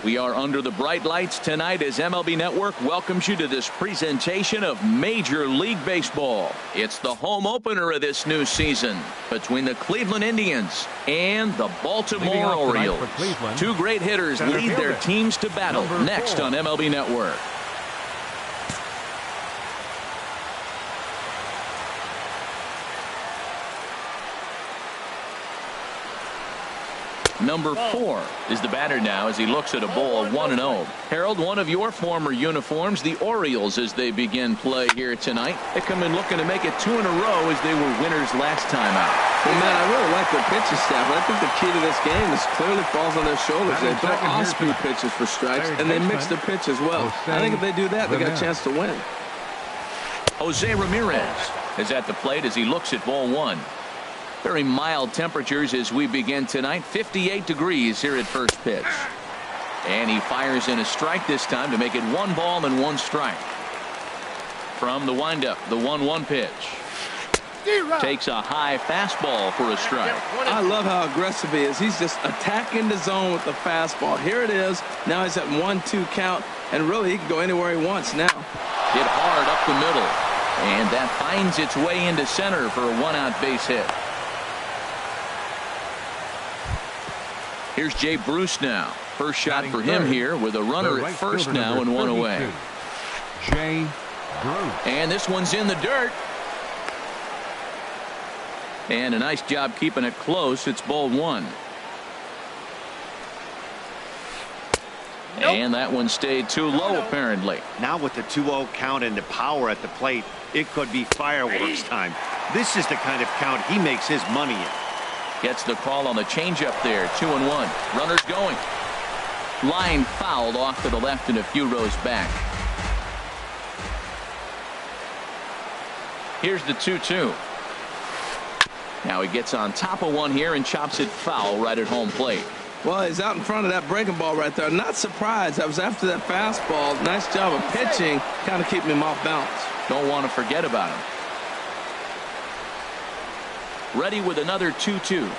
We are under the bright lights tonight as MLB Network welcomes you to this presentation of Major League Baseball. It's the home opener of this new season between the Cleveland Indians and the Baltimore Orioles. Two great hitters lead their teams to battle next on MLB Network. Number 4 is the batter now as he looks at a ball 1-0. Harold, one of your former uniforms, the Orioles, as they begin play here tonight. They come in looking to make it 2 in a row as they were winners last time out. Well, man, I really like their pitching staff. I think the key to this game is clearly falls on their shoulders. They throw off-speed pitches for strikes, and they mix the pitch as well. I think if they do that, they got a chance to win. Jose Ramirez is at the plate as he looks at ball 1. Very mild temperatures as we begin tonight. 58 degrees here at first pitch. And he fires in a strike this time to make it 1 ball and 1 strike. From the windup, the 1-1 pitch. Takes a high fastball for a strike. I love how aggressive he is. He's just attacking the zone with the fastball. Here it is. Now he's at 1-2 count. And really, he can go anywhere he wants now. Hit hard up the middle. And that finds its way into center for a 1-out base hit. Here's Jay Bruce now. First shot for him here with a runner at first now and 1 away. Jay Bruce. And this one's in the dirt. And a nice job keeping it close. It's ball 1. And that one stayed too low apparently. Now with the 2-0 count and the power at the plate, it could be fireworks time. This is the kind of count he makes his money in. Gets the call on the changeup there. 2-1. Runners going. Line fouled off to the left and a few rows back. Here's the 2-2. Now he gets on top of one here and chops it foul right at home plate. Well, he's out in front of that breaking ball right there. Not surprised. I was after that fastball. Nice job of pitching. Kind of keeping him off balance. Don't want to forget about him. Ready with another 2-2.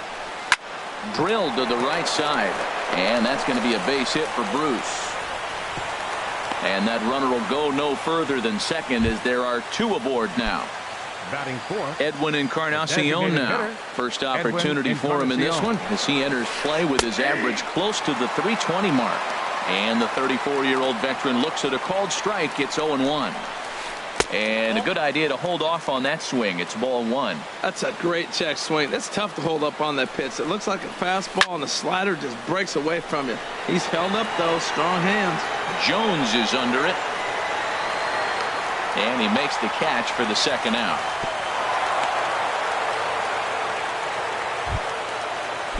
Drilled to the right side. And that's going to be a base hit for Bruce. And that runner will go no further than second as there are 2 aboard now. Batting 4. Edwin Encarnacion now. First opportunity for him in this one as he enters play with his average close to the 320 mark. And the 34-year-old veteran looks at a called strike. It's 0-1. And a good idea to hold off on that swing. It's ball 1. That's a great check swing. That's tough to hold up on that pitch. It looks like a fastball and the slider just breaks away from you. He's held up though. Strong hands. Jones is under it. And he makes the catch for the second out.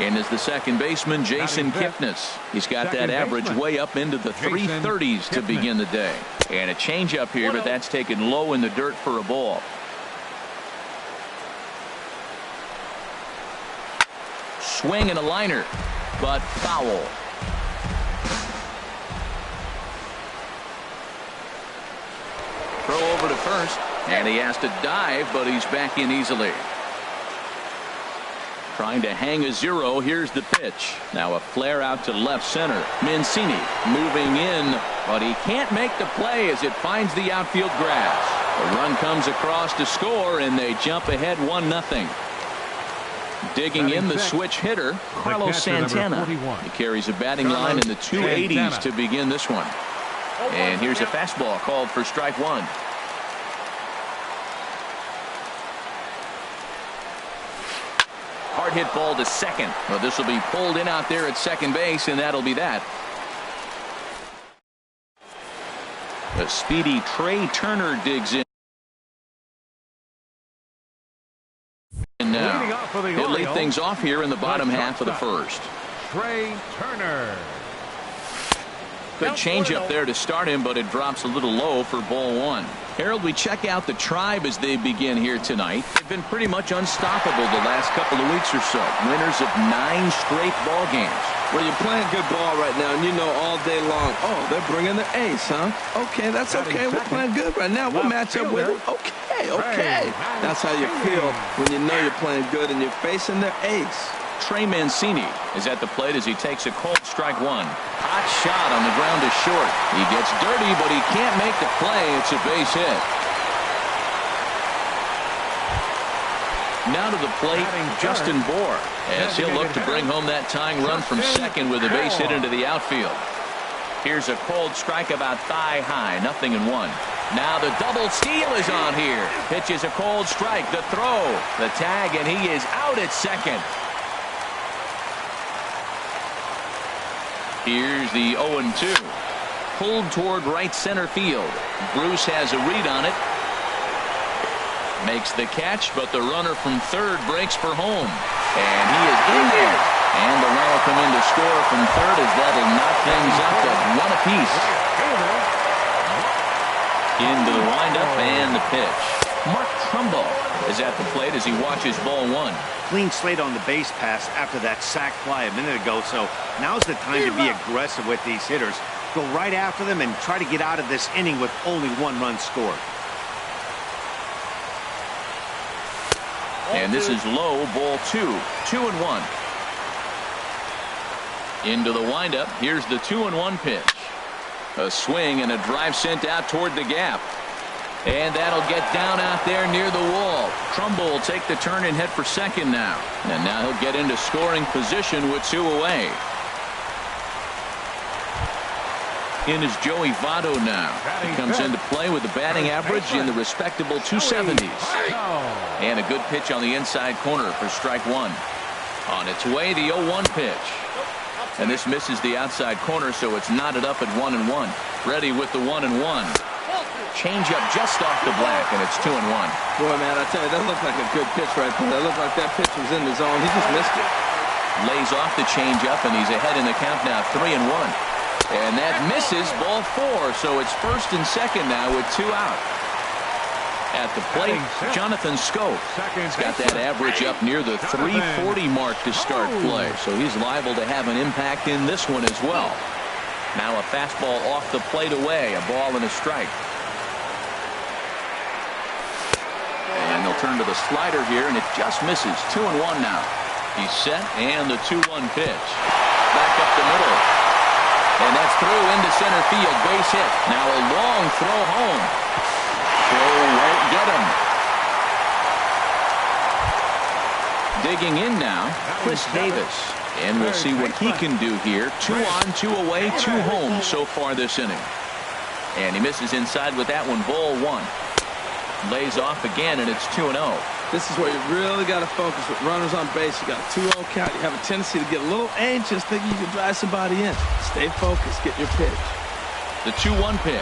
And is the second baseman, Jason Kipnis. He's got that average way up into the 330s to begin the day. And a changeup here, but that's taken low in the dirt for a ball. Swing and a liner, but foul. Throw over to first, and he has to dive, but he's back in easily. Trying to hang a 0. Here's the pitch. Now a flare out to left center. Mancini moving in, but he can't make the play as it finds the outfield grass. The run comes across to score, and they jump ahead 1-0. Digging in the switch hitter, Carlos Santana. He carries a batting line in the 280s to begin this one. And here's a fastball called for strike 1. Hard hit ball to second. Well, this will be pulled in out there at second base, and that'll be that. The speedy Trey Turner digs in. And now he'll lead things off here in the bottom half of the first. Trey Turner. Good changeup there to start him, but it drops a little low for ball 1. Harold, we check out the Tribe as they begin here tonight. They've been pretty much unstoppable the last couple of weeks or so. Winners of 9 straight ball games. Well, you're playing good ball right now, and you know all day long, oh, they're bringing the ace, huh? Okay, that's okay. We're playing good right now. We'll match up with them. Okay. That's how you feel when you know you're playing good and you're facing their ace. Trey Mancini is at the plate as he takes a cold strike one. Hot shot on the ground to short. He gets dirty, but he can't make the play. It's a base hit. Now to the plate, Justin Bour, as he'll look to bring home that tying run from second with a base hit into the outfield. Here's a cold strike about thigh high, 0-1. Now the double steal is on here. Pitches a cold strike, the throw, the tag, and he is out at second. Here's the 0-2. Pulled toward right center field. Bruce has a read on it. Makes the catch, but the runner from third breaks for home. And he is in there. And the run will come in to score from third as that'll knock things up to one apiece. Into the windup and the pitch. Mark Trumbo is at the plate as he watches ball one. Clean slate on the base pass after that sac fly a minute ago, so now's the time to be aggressive with these hitters. Go right after them and try to get out of this inning with only one run scored. And this is low, ball 2-1. Into the windup. Here's the 2-1 pitch. A swing and a drive sent out toward the gap. And that'll get down out there near the wall. Trumbo will take the turn and head for second now. And now he'll get into scoring position with 2 away. In is Joey Votto now. He comes into play with a batting average in the respectable 270s. And a good pitch on the inside corner for strike one. On its way, the 0-1 pitch. And this misses the outside corner, so it's knotted up at 1-1. Ready with the 1-1. Change up just off the black, and it's 2-1. Boy, man, I tell you, that looked like a good pitch right there. That looked like that pitch was in the zone. He just missed it. Lays off the change up, and he's ahead in the count now, 3-1. And that misses, ball 4, so it's first and second now with 2 out. At the plate, Jonathan Scope. He's got that average up near the 340 mark to start play, so he's liable to have an impact in this one as well. Now a fastball off the plate away, a ball and a strike. And they'll turn to the slider here, and it just misses. 2-1 now. He's set, and the 2-1 pitch. Back up the middle. And that's through into center field, base hit. Now a long throw home. Throw won't get him. Digging in now, Chris Davis. And we'll see what he can do here. 2 on, 2 away, 2 home so far this inning. And he misses inside with that one, ball 1. Lays off again, and it's 2-0. This is where you really got to focus with runners on base. You got a 2-0 count. You have a tendency to get a little anxious, thinking you can drive somebody in. Stay focused. Get your pitch. The 2-1 pitch.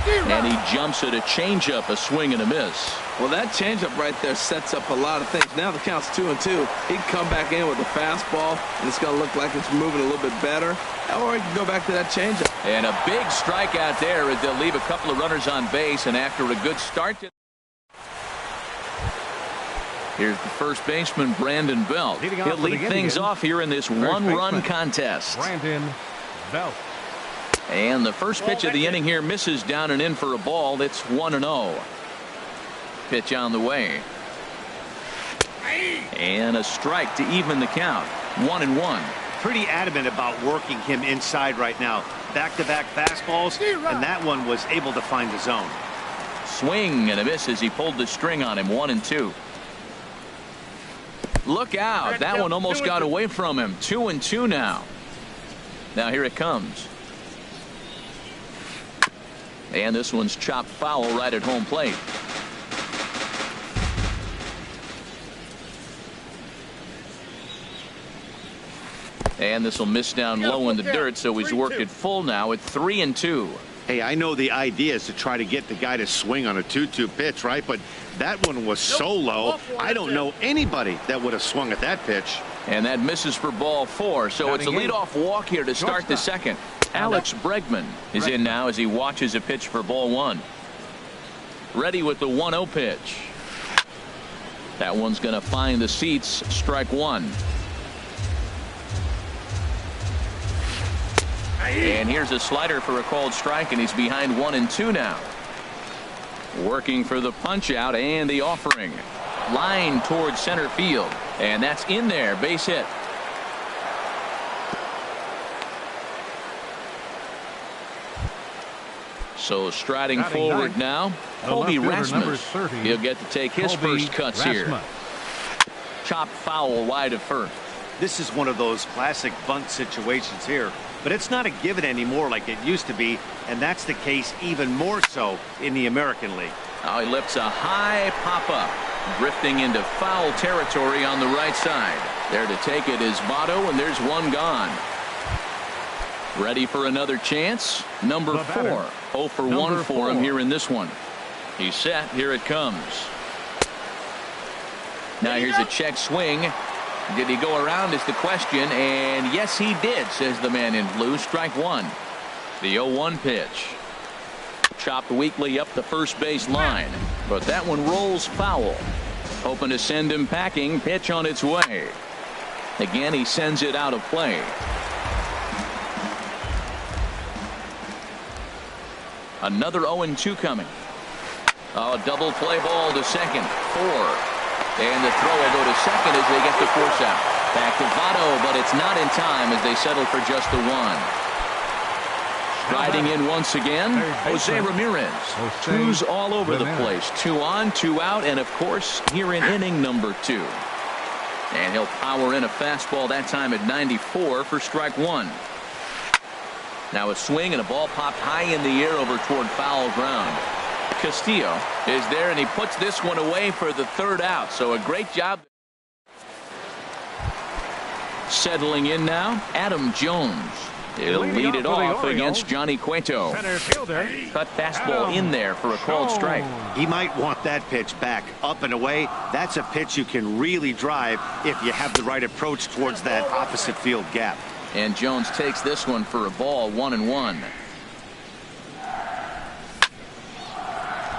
And he jumps at a changeup, a swing and a miss. Well, that changeup right there sets up a lot of things. Now the count's 2-2. He can come back in with a fastball, and it's going to look like it's moving a little bit better. Or he can go back to that changeup. And a big strikeout there as they'll leave a couple of runners on base, and after a good start to... Here's the first baseman, Brandon Belt. He'll lead things off here in this one-run contest. Brandon Belt. And the first pitch of the inning here misses down and in for a ball. It's 1-0. Pitch on the way. And a strike to even the count. 1-1. Pretty adamant about working him inside right now. Back-to-back fastballs, and that one was able to find the zone. Swing and a miss as he pulled the string on him. 1-2. Look out. That one almost got away from him. 2-2 now. Now here it comes. And this one's chopped foul right at home plate. And this will miss down low in the dirt, so he's worked it full now at 3-2. Hey, I know the idea is to try to get the guy to swing on a 2-2 pitch, right? But that one was so low, I don't know anybody that would have swung at that pitch. And that misses for ball 4, so it's a leadoff walk here to start the second. Alex Bregman is in now as he watches a pitch for ball 1. Ready with the 1-0 pitch. That one's going to find the seats. Strike 1. And here's a slider for a called strike, and he's behind 1-2 now. Working for the punch out and the offering. Line towards center field. And that's in there. Base hit. So striding forward now, Colby Rasmus. He'll get to take his first cuts here. Chop foul wide of first. This is one of those classic bunt situations here, but it's not a given anymore like it used to be, and that's the case even more so in the American League. Now he lifts a high pop-up, drifting into foul territory on the right side. There to take it is Votto, and there's one gone. Ready for another chance? Number 4. 0 for 1 for him here in this one. He's set. Here it comes. Now here's a check swing. Did he go around is the question, and yes he did, says the man in blue. Strike one. The 0-1 pitch. Chopped weakly up the first base line, but that one rolls foul. Hoping to send him packing. Pitch on its way. Again, he sends it out of play. Another 0-2 coming. Oh, double play ball to second. 4. And the throw will go to second as they get the force out. Back to Votto, but it's not in time as they settle for just the 1. Striding in once again, Jose Ramirez. Twos all over the place. 2 on, 2 out, and of course, here in inning number 2. And he'll power in a fastball that time at 94 for strike 1. Now a swing and a ball popped high in the air over toward foul ground. Castillo is there, and he puts this one away for the 3rd out. So a great job. Settling in now, Adam Jones. He'll lead it off against Johnny Cueto. Cut fastball in there for a called strike. He might want that pitch back up and away. That's a pitch you can really drive if you have the right approach towards that opposite field gap. And Jones takes this one for a ball. 1-1.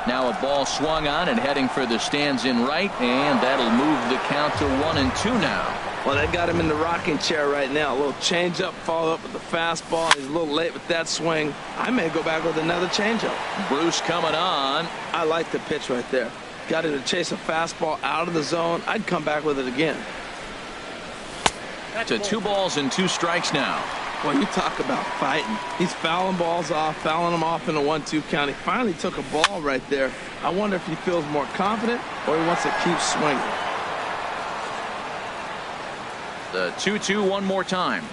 Now a ball swung on and heading for the stands in right, and that'll move the count to 1-2 now. Well, they got him in the rocking chair right now. A little changeup, followed up with the fastball. He's a little late with that swing. I may go back with another changeup. Bruce coming on. I like the pitch right there. Got him to chase a fastball out of the zone. I'd come back with it again. To 2 balls and 2 strikes now. Well, you talk about fighting. He's fouling balls off, fouling them off in a 1-2 count. He finally took a ball right there. I wonder if he feels more confident or he wants to keep swinging. The 2-2 one more time.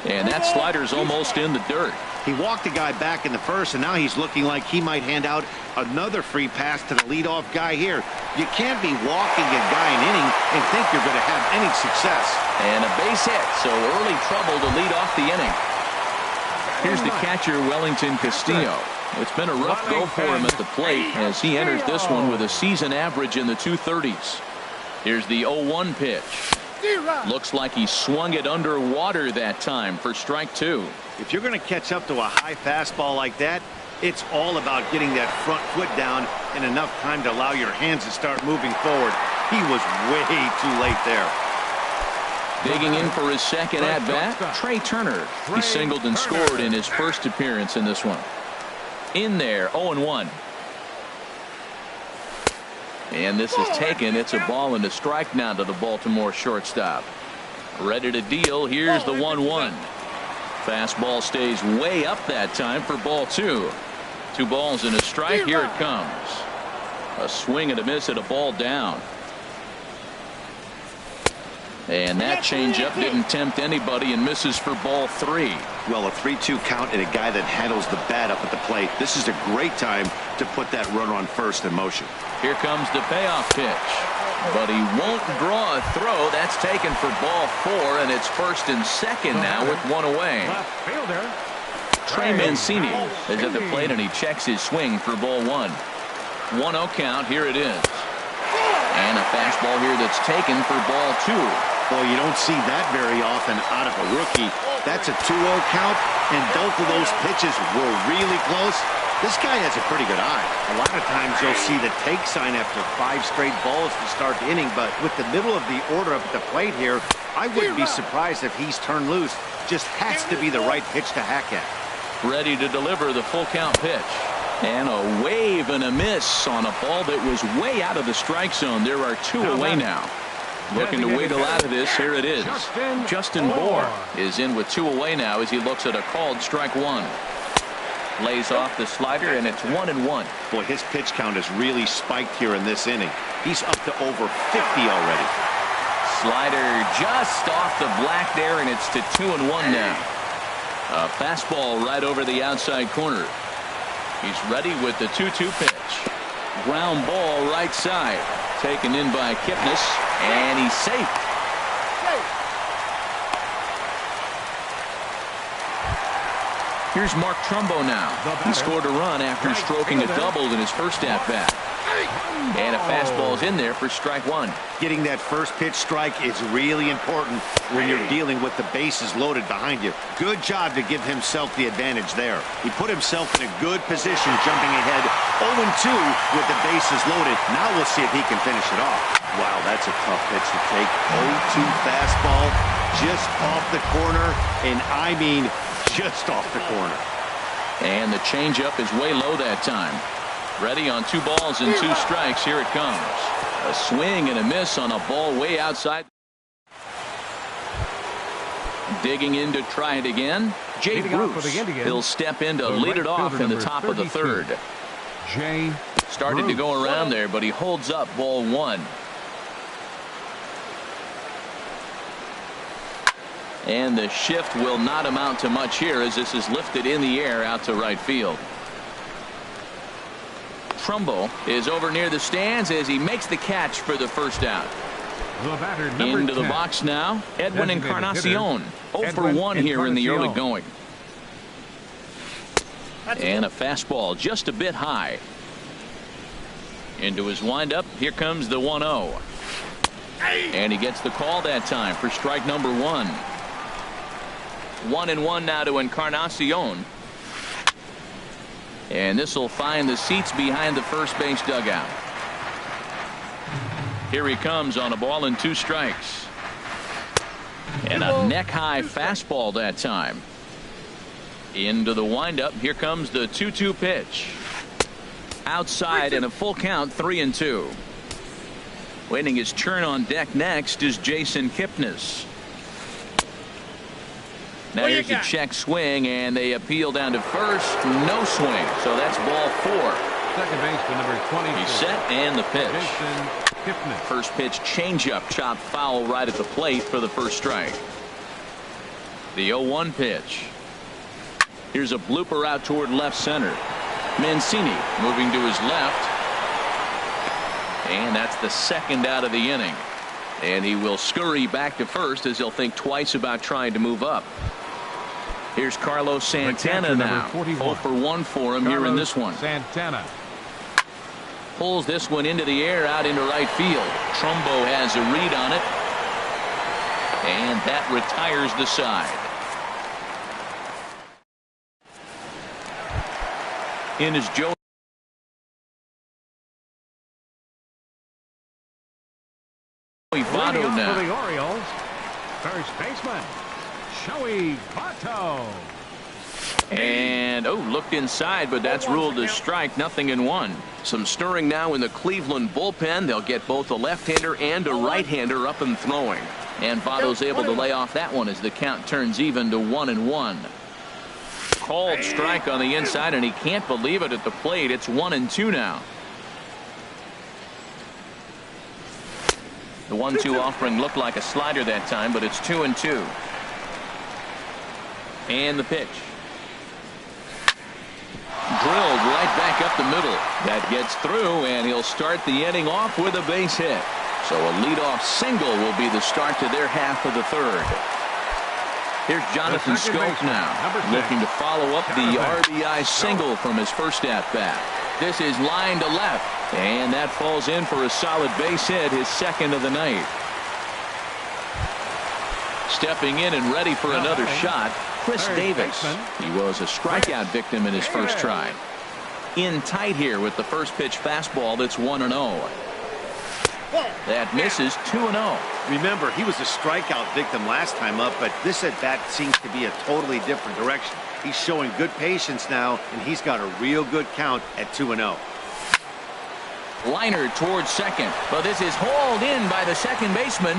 And that slider's almost in the dirt. He walked the guy back in the first, and now he's looking like he might hand out another free pass to the leadoff guy here. You can't be walking a guy an inning and think you're going to have any success. And a base hit, so early trouble to lead off the inning. Here's the catcher, Wellington Castillo. It's been a rough go for him at the plate as he enters this one with a season average in the 230s. Here's the 0-1 pitch. Looks like he swung it underwater that time for strike 2. If you're going to catch up to a high fastball like that, it's all about getting that front foot down and enough time to allow your hands to start moving forward. He was way too late there. Digging in for his second at-bat, Trey Turner. He singled and scored in his first appearance in this one. In there, 0-1. And this is taken. It's a ball and a strike now to the Baltimore shortstop. Ready to deal. Here's the 1-1. Fastball stays way up that time for ball 2. 2 balls and a strike. Here it comes. A swing and a miss at a ball down. And that changeup didn't tempt anybody and misses for ball 3. Well, a 3-2 count and a guy that handles the bat up at the plate. This is a great time to put that runner on first in motion. Here comes the payoff pitch. But he won't draw a throw. That's taken for ball 4, and it's first and second now with 1 away. Trey Mancini is at the plate, and he checks his swing for ball 1. 1-0 count. Here it is. And a fastball here that's taken for ball 2. Boy, you don't see that very often out of a rookie. That's a 2-0 count, and both of those pitches were really close. This guy has a pretty good eye. A lot of times you'll see the take sign after 5 straight balls to start the inning, but with the middle of the order up at the plate here, I wouldn't be surprised if he's turned loose. Just has to be the right pitch to hack at. Ready to deliver the full count pitch. And a wave and a miss on a ball that was way out of the strike zone. There are 2 away now. Looking to wiggle out of this. Here it is. Justin Bohr is in with 2 away now as he looks at a called strike 1. Lays off the slider, and it's 1-1. Boy, his pitch count has really spiked here in this inning. He's up to over 50 already. Slider just off the black there, and it's to 2-1 now. A fastball right over the outside corner. He's ready with the 2-2 pitch. Ground ball right side. Taken in by Kipnis, and he's safe. Here's Mark Trumbo now. He scored a run after stroking a double in his first at-bat. And a fastball's in there for strike 1. Getting that first pitch strike is really important when you're dealing with the bases loaded behind you. Good job to give himself the advantage there. He put himself in a good position, jumping ahead 0-2 with the bases loaded. Now we'll see if he can finish it off. Wow, that's a tough pitch to take. 0-2 fastball just off the corner, and I mean just off the corner. And the changeup is way low that time. Ready on 2 balls and 2 strikes. Here it comes. A swing and a miss on a ball way outside. Digging in to try it again. Jay Bruce. He'll step in to lead it off in the top of the 3rd. Jay started to go around there, but he holds up ball 1. And the shift will not amount to much here as this is lifted in the air out to right field. Trumbo is over near the stands as he makes the catch for the first out. The batter, into the 10. Box now. Edwin Encarnacion. 0 for 1 here in the early going. And a fastball just a bit high. Into his windup. Here comes the 1-0. And he gets the call that time for strike number 1. 1-1 now to Encarnacion. And this will find the seats behind the first base dugout. Here he comes on a ball and 2 strikes. And a neck-high fastball that time. Into the windup. Here comes the 2-2 pitch. Outside and a full count, 3-2. Waiting his turn on deck next is Jason Kipnis. Now here's a check swing, and they appeal down to first. No swing, so that's ball 4. Second baseman number 20. He's set, and the pitch. Jason Kipnis. First pitch changeup, chopped foul right at the plate for the first strike. The 0-1 pitch. Here's a blooper out toward left center. Mancini moving to his left. And that's the second out of the inning. And he will scurry back to first as he'll think twice about trying to move up. Here's Carlos Santana now. 0 for 1 for him here in this one. Santana pulls this one into the air out into right field. Trumbo has a read on it. And that retires the side. In is Joe. Votto now. For the Orioles, first baseman Joey Votto. And looked inside, but that's ruled a strike. 0-1. Some stirring now in the Cleveland bullpen. They'll get both a left-hander and a right-hander up and throwing. And Votto's able to lay off that one as the count turns even to 1-1. Called strike on the inside, and he can't believe it at the plate. It's 1-2 now. The 1-2 offering looked like a slider that time, but it's 2-2. And the pitch. Drilled right back up the middle. That gets through, and he'll start the inning off with a base hit. So a leadoff single will be the start to their half of the 3rd. Here's Jonathan Scope now, looking to follow up the RBI single from his first at-bat. This is line to left, and that falls in for a solid base hit, his second of the night. Stepping in and ready for another shot, Chris Davis. He was a strikeout victim in his first try. In tight here with the first pitch fastball. That's 1-0. That misses. 2-0. Remember, he was a strikeout victim last time up, but this at bat seems to be a totally different direction. He's showing good patience now, and he's got a real good count at 2-0. Liner towards second, but this is hauled in by the second baseman.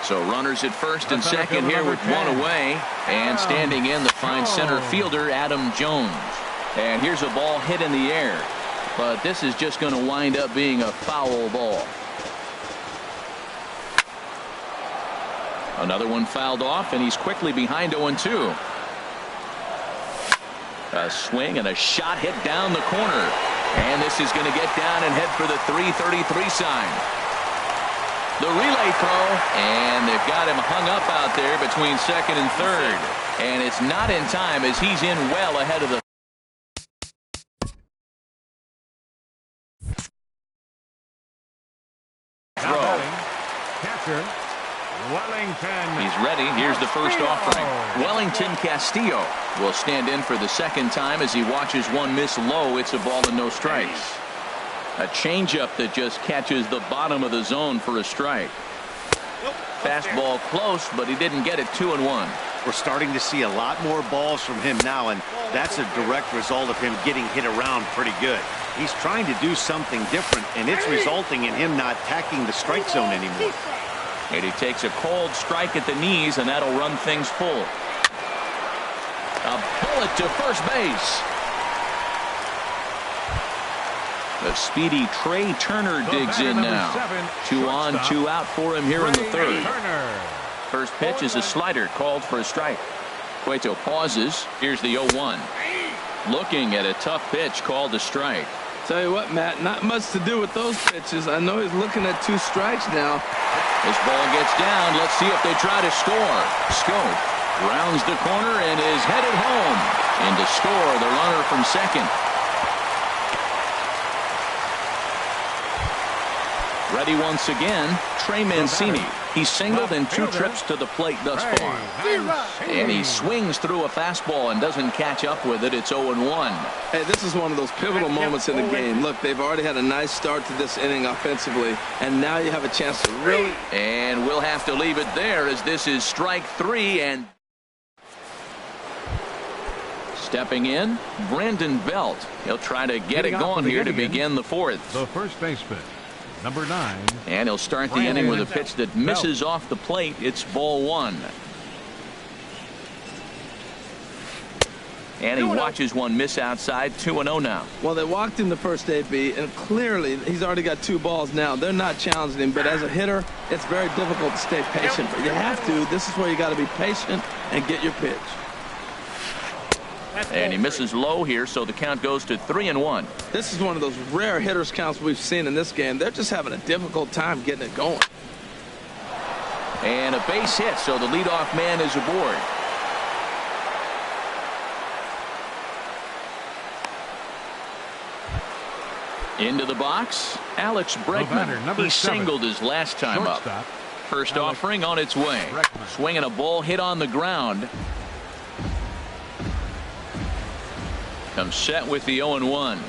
So runners at first and second here with one away. And standing in the fine center fielder, Adam Jones. And here's a ball hit in the air. But this is just going to wind up being a foul ball. Another one fouled off, and he's quickly behind 0-2. A swing and a shot hit down the corner. And this is going to get down and head for the 333 sign. The relay throw, and they've got him hung up out there between second and third. And it's not in time as he's in well ahead of the throw. Catcher, Wellington. He's ready. Here's the first offering. Wellington Castillo will stand in for the second time as he watches one miss low. It's a ball and no strikes. A changeup that just catches the bottom of the zone for a strike. Fastball close, but he didn't get it. 2-1. We're starting to see a lot more balls from him now, and that's a direct result of him getting hit around pretty good. He's trying to do something different, and it's resulting in him not attacking the strike zone anymore. And he takes a cold strike at the knees, and that'll run things full. A bullet to first base. The speedy Trey Turner digs in now. 2 on, 2 out for him here in the third. First pitch is a slider called for a strike. Cueto pauses. Here's the 0-1. Looking at a tough pitch called a strike. Tell you what, Matt, not much to do with those pitches. I know he's looking at 2 strikes now. This ball gets down. Let's see if they try to score. Scope rounds the corner and is headed home. And to score, the runner from second. Ready once again, Trey Mancini. He's singled in 2 trips to the plate thus far. And he swings through a fastball and doesn't catch up with it. It's 0-1. Hey, this is one of those pivotal moments in the game. Look, they've already had a nice start to this inning offensively, and now you have a chance to really... And we'll have to leave it there as this is strike 3. And stepping in, Brandon Belt. He'll try to get it going here to begin the fourth. The first baseman, number 9. And he'll start the inning with a pitch that misses off the plate. It's ball 1. And he watches one miss outside. 2-0 now. Well, they walked him the first AB, and clearly he's already got 2 balls now. They're not challenging him, but as a hitter, it's very difficult to stay patient. But you have to. This is where you got to be patient and get your pitch. And he misses low here, so the count goes to 3-1. This is one of those rare hitters counts we've seen in this game. They're just having a difficult time getting it going. And a base hit, so the leadoff man is aboard. Into the box, Alex Bregman. He singled his last time up. First offering on its way. Swinging a ball hit on the ground. Comes set with the 0-1.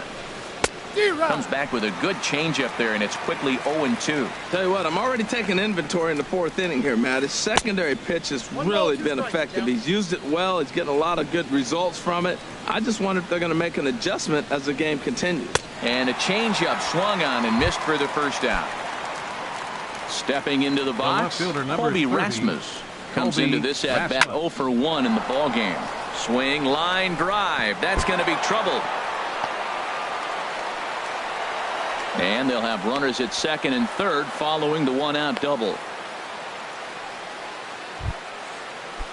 Comes back with a good changeup there, and it's quickly 0-2. Tell you what, I'm already taking inventory in the 4th inning here, Matt. His secondary pitch has really been effective. He's used it well. He's getting a lot of good results from it. I just wonder if they're going to make an adjustment as the game continues. And a changeup swung on and missed for the first out. Stepping into the box, Colby Rasmus comes into this at bat 0 for 1 in the ball game. Swing, line drive. That's going to be trouble. And they'll have runners at second and third following the 1-out double.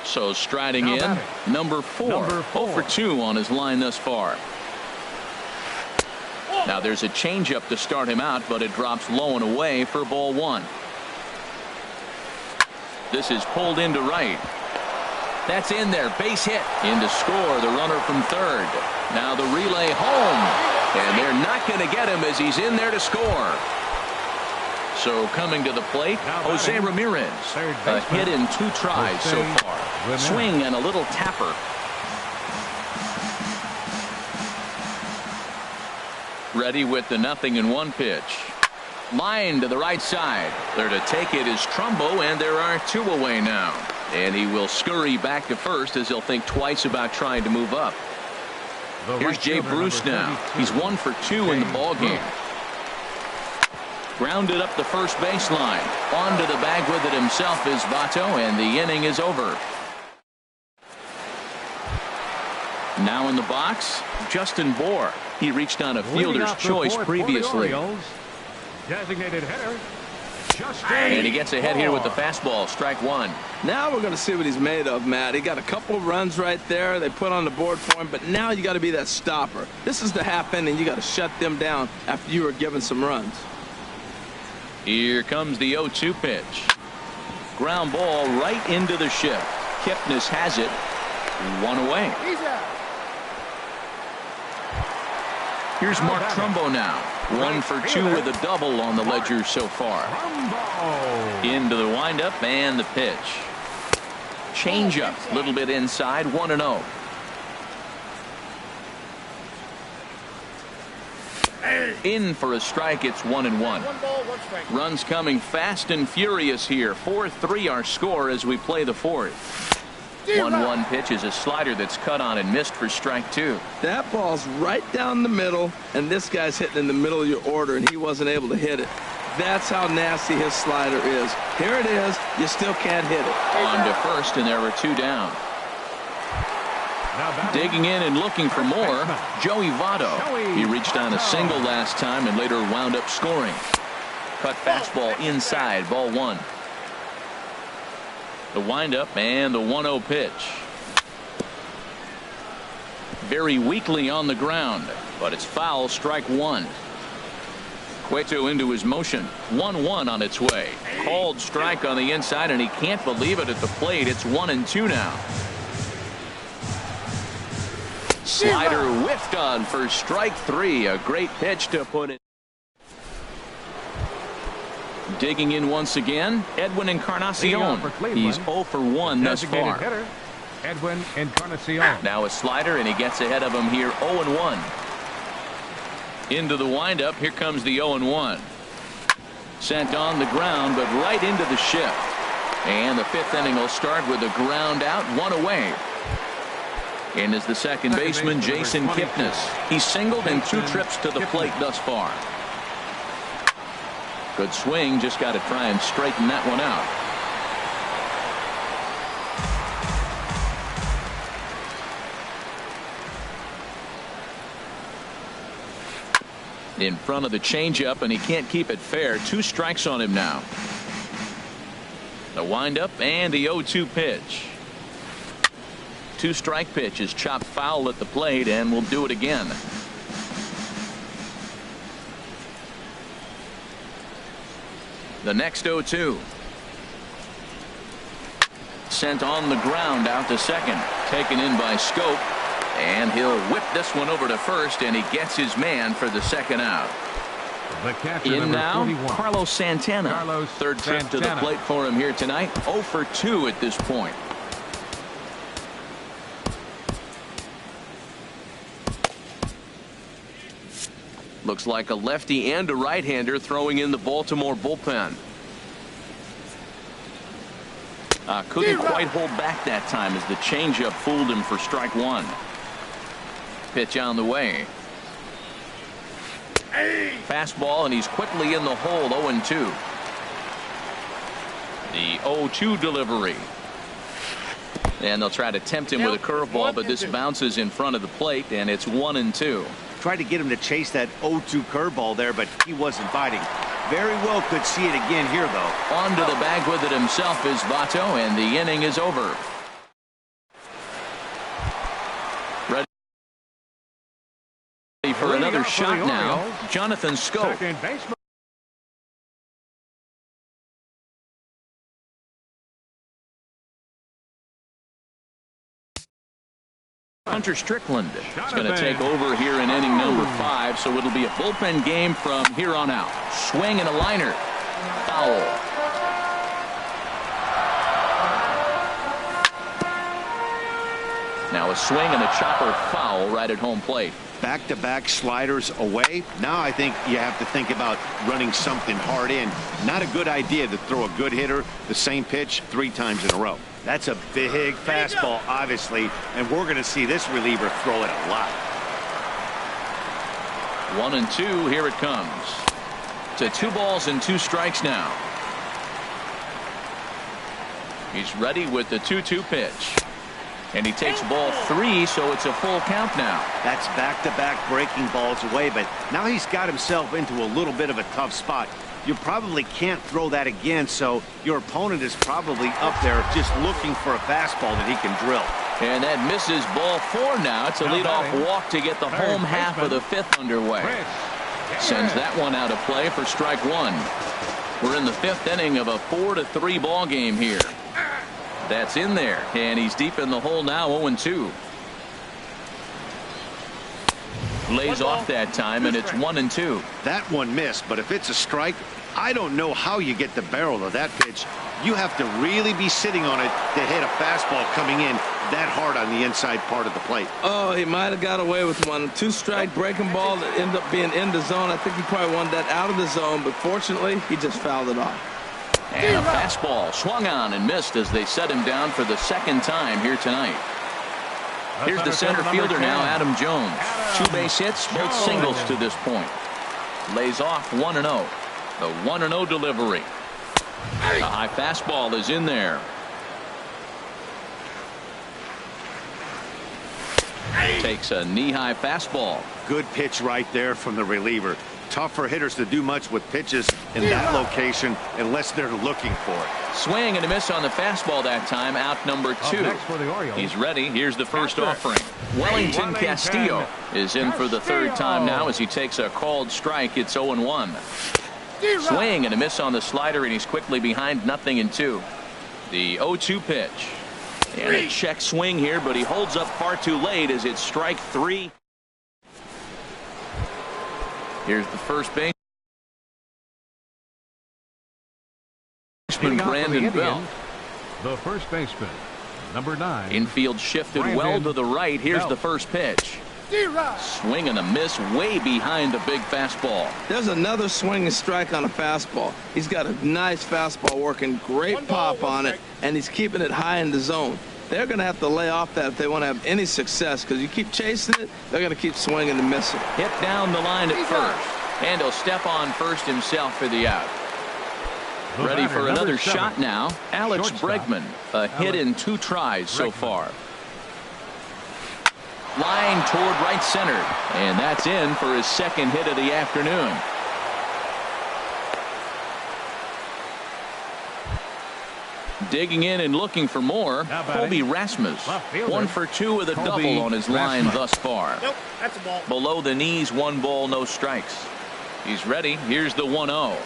So striding in, number 4. 0 for 2 on his line thus far. Now there's a changeup to start him out, but it drops low and away for ball 1. This is pulled into right. That's in there. Base hit. In to score, the runner from third. Now the relay home. And they're not going to get him as he's in there to score. So coming to the plate, Jose Ramirez. A hit in 2 tries so far. Swing and a little tapper. Ready with the 0-1 pitch. Line to the right side. There to take it is Trumbo, and there are 2 away now. And he will scurry back to first as he'll think twice about trying to move up. Here's Jay Bruce now. He's 1 for 2 in the ball game. Grounded up the first baseline. Onto the bag with it himself is Votto, and the inning is over. Now in the box, Justin Bohr. He reached on a fielder's choice previously. Designated hitter, And he gets ahead here with the fastball. Strike one. Now we're going to see what he's made of, Matt. He got a couple runs right there. They put on the board for him, but now you got to be that stopper. This is the half inning. You got to shut them down after you were given some runs. Here comes the 0-2 pitch. Ground ball right into the shift. Kipnis has it. 1 away. Here's Mark Trumbo now. 1 for 2 with a double on the ledger so far. Into the windup and the pitch. Changeup, a little bit inside, 1-0. In for a strike, it's 1-1. Runs coming fast and furious here. 4-3 our score as we play the fourth. 1-1 pitch is a slider that's cut on and missed for strike two. That ball's right down the middle, and this guy's hitting in the middle of your order, and he wasn't able to hit it. That's how nasty his slider is. Here it is. You still can't hit it. On to first, and there were 2 down. Digging in and looking for more, Joey Votto. He reached on a single last time and later wound up scoring. Cut fastball inside, ball 1. The windup and the 1-0 pitch. Very weakly on the ground, but it's foul, strike 1. Cueto into his motion. 1-1 on its way. Called strike on the inside, and he can't believe it at the plate. It's 1-2 now. Slider whiffed on for strike 3. A great pitch to put it. Digging in once again, Edwin Encarnacion. He's 0 for 1 thus far. Edwin Encarnacion. Now a slider, and he gets ahead of him here, 0-1. Into the windup. Here comes the 0-1. Sent on the ground, but right into the shift. And the 5th inning will start with a ground out, 1 away. In is the second baseman, Jason Kipnis. He's singled in 2 trips to the plate thus far. Good swing, just got to try and straighten that one out. In front of the changeup, and he can't keep it fair. 2 strikes on him now. The windup and the 0-2 pitch. 2-strike pitch is chopped foul at the plate, and we'll do it again. The next 0-2. Sent on the ground out to second. Taken in by Scope. And he'll whip this one over to first, and he gets his man for the second out. In now, 41. Carlos Santana. Third trip to the plate for him here tonight. 0 for 2 at this point. Looks like a lefty and a right-hander throwing in the Baltimore bullpen. Couldn't quite hold back that time as the changeup fooled him for strike 1. Pitch on the way. Fastball, and he's quickly in the hole, 0-2. The 0-2 delivery. And they'll try to tempt him with a curveball, but this bounces in front of the plate, and it's 1-2. Tried to get him to chase that 0-2 curveball there, but he wasn't biting. Very well could see it again here, though. On to the bag with it himself is Votto, and the inning is over. Ready for another shot now. Jonathan Scope. Hunter Strickland is going to take over here in inning number 5, so it'll be a bullpen game from here on out. Swing and a liner. Foul. Now a swing and a chopper foul right at home plate. Back-to-back sliders away. Now I think you have to think about running something hard in. Not a good idea to throw a good hitter the same pitch 3 times in a row. That's a big fastball, obviously, and we're going to see this reliever throw it a lot. 1-2. Here it comes. To 2 balls and 2 strikes now. He's ready with the 2-2 pitch. And he takes ball 3, so it's a full count now. That's back-to-back breaking balls away, but now he's got himself into a little bit of a tough spot. You probably can't throw that again, so your opponent is probably up there just looking for a fastball that he can drill. And that misses ball 4 now. It's a leadoff walk to get the home half of the 5th underway. Sends that one out of play for strike 1. We're in the 5th inning of a 4-3 ball game here. That's in there, and he's deep in the hole now, 0-2. Lays off that time, and it's 1-2. That one missed, but if it's a strike, I don't know how you get the barrel of that pitch. You have to really be sitting on it to hit a fastball coming in that hard on the inside part of the plate. Oh, he might have got away with one. 2-strike breaking ball that ended up being in the zone. I think he probably wanted that out of the zone, but fortunately, he just fouled it off. And a fastball swung on and missed as they set him down for the 2nd time here tonight. Here's the center fielder now, Adam Jones. 2 base hits, both singles to this point. Lays off 1-0. The 1-0 delivery. A high fastball is in there. Takes a knee-high fastball. Good pitch right there from the reliever. Tough for hitters to do much with pitches in that location unless they're looking for it. Swing and a miss on the fastball that time. Out number 2. He's ready. Here's the first offering. Wellington Castillo is in for the 3rd time now as he takes a called strike. It's 0-1. Swing and a miss on the slider, and he's quickly behind 0-2. The 0-2 pitch. And a check swing here, but he holds up far too late as it's strike 3. Here's the first baseman, Brandon Bell. The first baseman, number 9. Infield shifted well to the right. Here's the first pitch. Swing and a miss way behind the big fastball. There's another swing and strike on a fastball. He's got a nice fastball working, great pop on it, and he's keeping it high in the zone. They're going to have to lay off that if they want to have any success, because you keep chasing it, they're going to keep swinging and missing. Hit down the line at first, and he'll step on first himself for the out. Ready for another shot now. Alex Bregman, a hit in 2 tries so far. Line toward right center, and that's in for his 2nd hit of the afternoon. Digging in and looking for more, Colby Rasmus. 1 for 2 with a double on his line thus far. Nope, that's a ball. Below the knees, 1 ball, no strikes. He's ready. Here's the 1-0.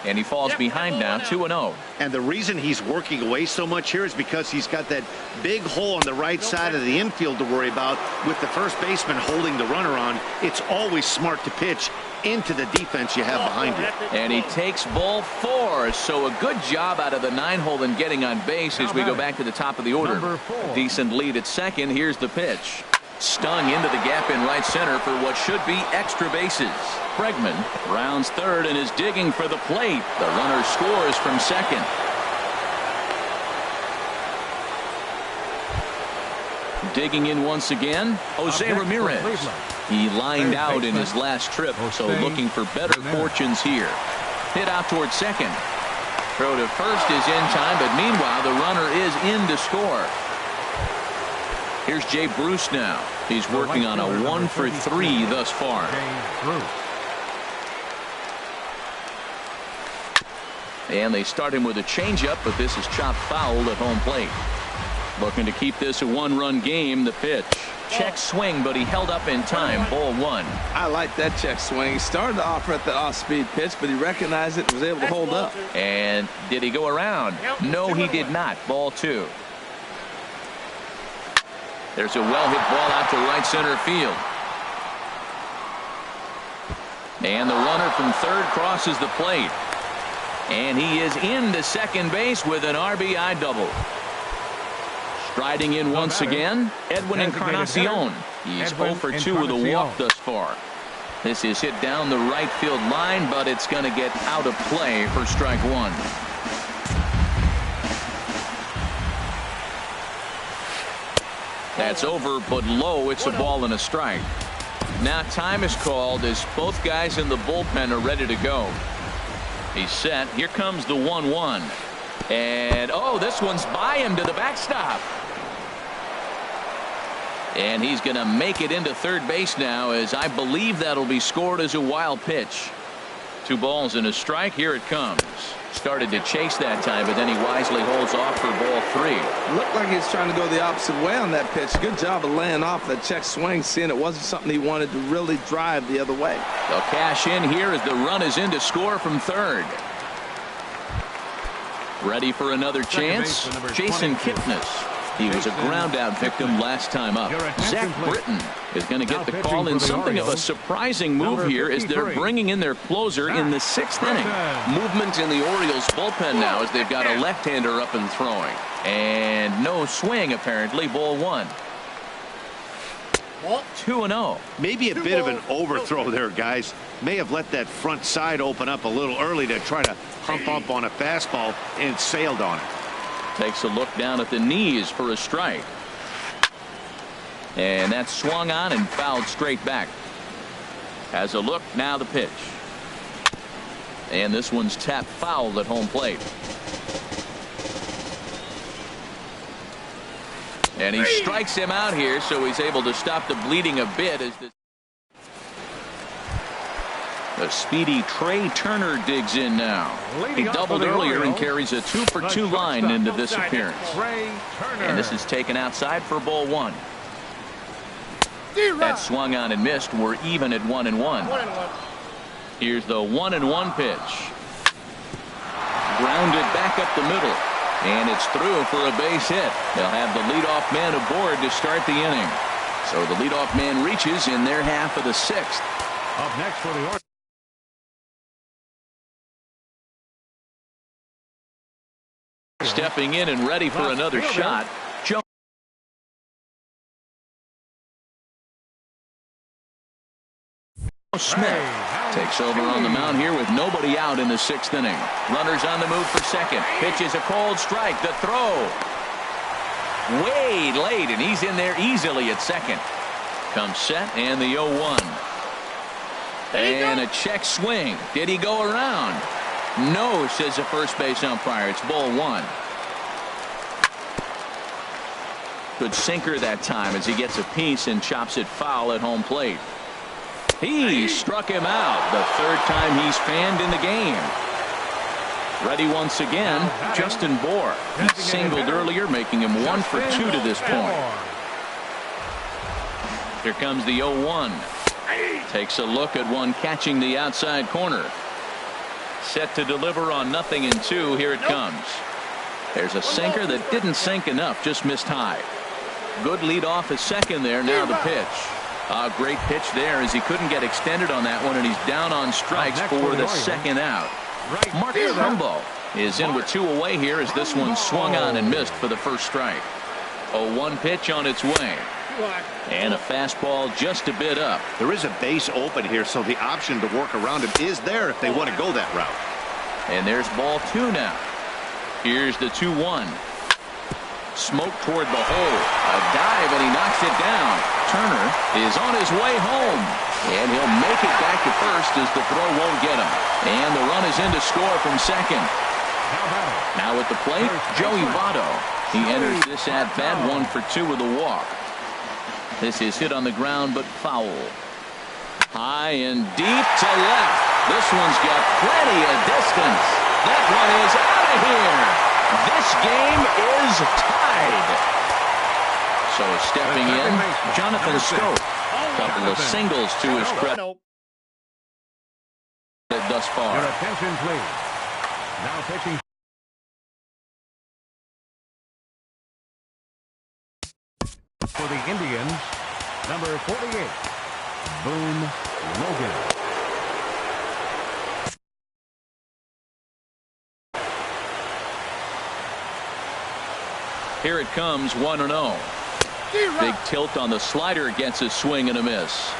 And he falls behind now, 2-0. And the reason he's working away so much here is because he's got that big hole on the right side of the infield to worry about. With the first baseman holding the runner on, it's always smart to pitch into the defense you have behind you. And he takes ball 4. So a good job out of the 9-hole in getting on base as we go back to the top of the order. A decent lead at 2nd. Here's the pitch. Stung into the gap in right center for what should be extra bases. Bregman rounds 3rd and is digging for the plate. The runner scores from 2nd. Digging in once again, Jose Ramirez. He lined out in his last trip, so looking for better fortunes here. Hit out toward 2nd. Throw to first is in time, but meanwhile the runner is in to score. Here's Jay Bruce now. He's working on a 1 for 3 thus far. And they start him with a changeup, but this is chopped foul at home plate. Looking to keep this a 1-run game. The pitch. Check swing, but he held up in time. Ball 1. I like that check swing. He started off at the off-speed pitch, but he recognized it and was able to hold up. And did he go around? No, he did not. Ball 2. There's a well-hit ball out to right center field. And the runner from 3rd crosses the plate. And he is into 2nd base with an RBI double. Striding in once again, Edwin Encarnacion. He's 0 for 2 with a walk thus far. This is hit down the right field line, but it's going to get out of play for strike 1. That's over, but low. It's a ball and a strike. Now time is called as both guys in the bullpen are ready to go. He's set. Here comes the 1-1. And, oh, this one's by him to the backstop. And he's going to make it into third base now, as I believe that'll be scored as a wild pitch. 2 balls and a strike. Here it comes. Started to chase that time, but then he wisely holds off for ball 3. Looked like he's trying to go the opposite way on that pitch. Good job of laying off that check swing, seeing it wasn't something he wanted to really drive the other way. They'll cash in here as the run is in to score from third. Ready for another chance? Jason Kipnis. He was a ground-out victim last time up. Zach Britton is going to get the call in something of a surprising move here as they're bringing in their closer in the 6th inning. Movement in the Orioles bullpen now as they've got a left-hander up and throwing. And no swing, apparently. Ball 1. 2-0. Maybe a bit of an overthrow there, guys. May have let that front side open up a little early to try to hump up on a fastball and sailed on it. Takes a look down at the knees for a strike. And that's swung on and fouled straight back. Has a look, now the pitch. And this one's tapped foul at home plate. And he strikes him out here, so he's able to stop the bleeding a bit as the speedy Trey Turner digs in now. He doubled earlier and carries a 2-for-2 line into this appearance. And this is taken outside for ball 1. That swung on and missed. We're even at 1-1. Here's the 1-1 pitch. Grounded back up the middle. And it's through for a base hit. They'll have the leadoff man aboard to start the inning. So the leadoff man reaches in their half of the 6th. Up next for the Orioles. Stepping in and ready for another shot. Joe Smith takes over on the mound here with nobody out in the 6th inning. Runners on the move for second. Pitch is a cold strike. The throw way late, and he's in there easily at second. Comes set and the 0-1. And a check swing. Did he go around? No, says the first base umpire. It's ball 1. Good sinker that time as he gets a piece and chops it foul at home plate. He struck him out. The 3rd time he's fanned in the game. Ready once again, Justin Bour. He singled earlier, making him 1 for 2 to this point. Here comes the 0-1. Takes a look at one catching the outside corner. Set to deliver on 0-2. Here it comes. There's a sinker that didn't sink enough, just missed high. Good lead off at second there. Now the pitch. A great pitch there as he couldn't get extended on that one, and he's down on strikes for the 2nd out. Mark Trumbo is in with 2 away here as this one swung on and missed for the first strike. 0-1 pitch on its way. And a fastball just a bit up. There is a base open here, so the option to work around him is there if they want to go that route. And there's ball 2 now. Here's the 2-1. Smoke toward the hole. A dive, and he knocks it down. Turner is on his way home. And he'll make it back to first as the throw won't get him. And the run is in to score from second. Now at the plate, Joey Votto. He enters this at-bat 1 for 2 with a walk. This is hit on the ground, but foul. High and deep to left. This one's got plenty of distance. That one is out of here. This game is tied. So stepping in, Jonathan Scope. Couple of singles to his credit thus far. Your attention, please. Now pitching. For the Indians, number 48, Boone Logan. Here it comes, 1-0. Big tilt on the slider against a swing and a miss.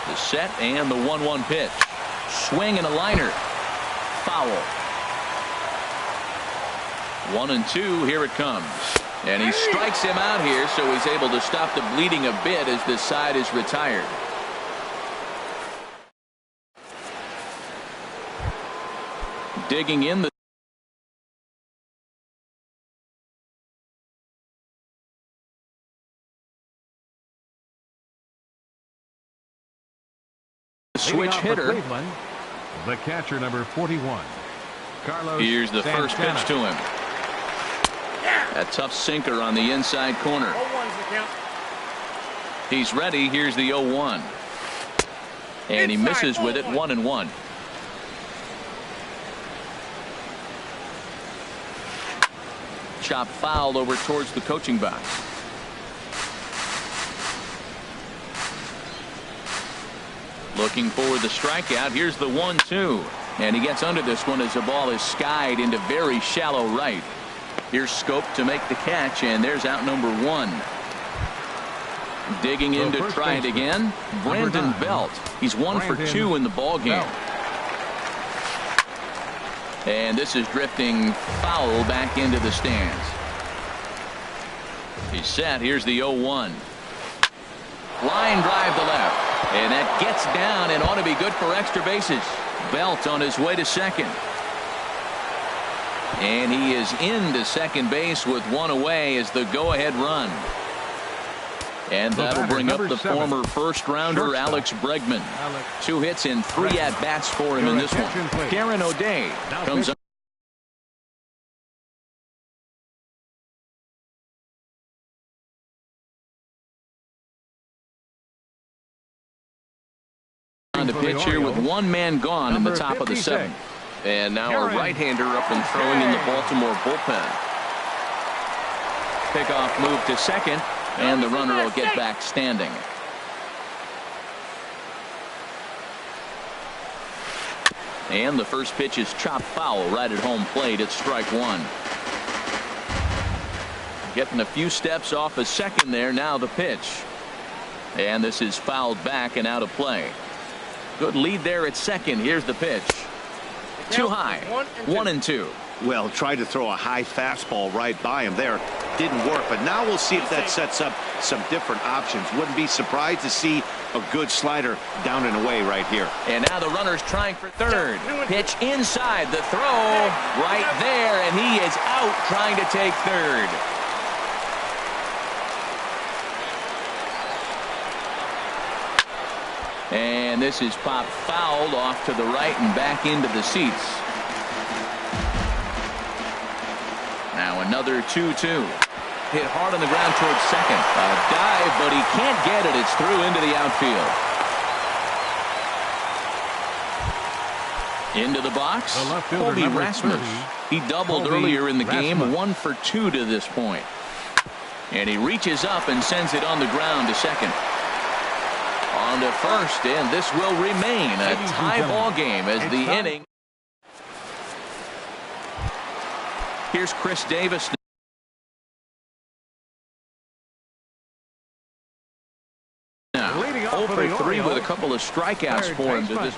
The set and the 1-1 pitch. Swing and a liner. Foul. 1-2. Here it comes. And he strikes him out here, so he's able to stop the bleeding a bit as this side is retired. Digging in the switch hitter. Cleveland, the catcher, number 41. Carlos Here's the Santana. first pitch to him. A tough sinker on the inside corner. He's ready. Here's the 0-1. And he misses with it, 1-1. Chop fouled over towards the coaching box. Looking for the strikeout. Here's the 1-2. And he gets under this one as the ball is skied into very shallow right. Here's Scope to make the catch, and there's out number 1. Digging in to try it again, Brandon Belt. He's 1 for 2 in the ball game. And this is drifting foul back into the stands. He's set. Here's the 0-1. Line drive to left. And that gets down and ought to be good for extra bases. Belt on his way to second. And he is into second base with 1 away as the go-ahead run. And that'll bring up the former first-rounder Alex Bregman. 2 hits and 3 at-bats for him in this one. Karen O'Day comes up on the pitch here with 1 man gone in the top of the 7th. And now a right-hander up and throwing in the Baltimore bullpen. Pickoff move to second, and the runner will get back standing. And the first pitch is chopped foul right at home plate. It's strike 1. Getting a few steps off a second there. Now the pitch. And this is fouled back and out of play. Good lead there at second. Here's the pitch. Too high. 1-2. Well, tried to throw a high fastball right by him there. Didn't work, but now we'll see if that sets up some different options. Wouldn't be surprised to see a good slider down and away right here. And now the runner's trying for third. Pitch inside. The throw right there, and he is out trying to take third. And this is popped fouled off to the right and back into the seats. Now another 2-2. Hit hard on the ground towards second. A dive, but he can't get it. It's through into the outfield. Into the box, Colby Rasmus. He doubled earlier in the game, 1 for 2 to this point. And he reaches up and sends it on the ground to second. On to first, and this will remain a tie ball game as the inning. Here's Chris Davis. Now, 0 for 3 with a couple of strikeouts for him to this.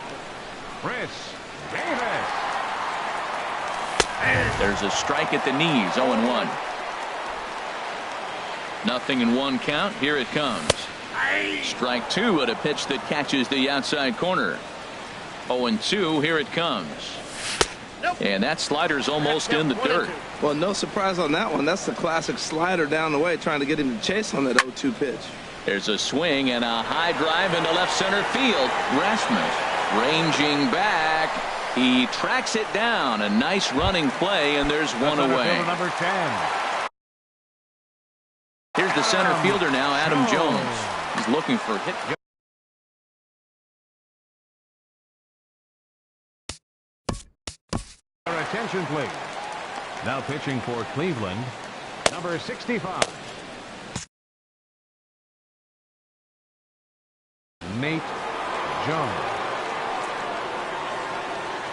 Chris Davis. There's a strike at the knees, 0-1. Nothing in 1 count. Here it comes. Strike 2 at a pitch that catches the outside corner. 0-2. Here it comes. And that slider's almost in the dirt. Well, no surprise on that one. That's the classic slider down the way, trying to get him to chase on that 0-2 pitch. There's a swing and a high drive into left center field. Rasmus ranging back. He tracks it down. A nice running play, and there's 1 away. Number 10. Here's the center fielder now, Adam Jones. He's looking for a hit. Attention, please. Now pitching for Cleveland, number 65. Nate Jones.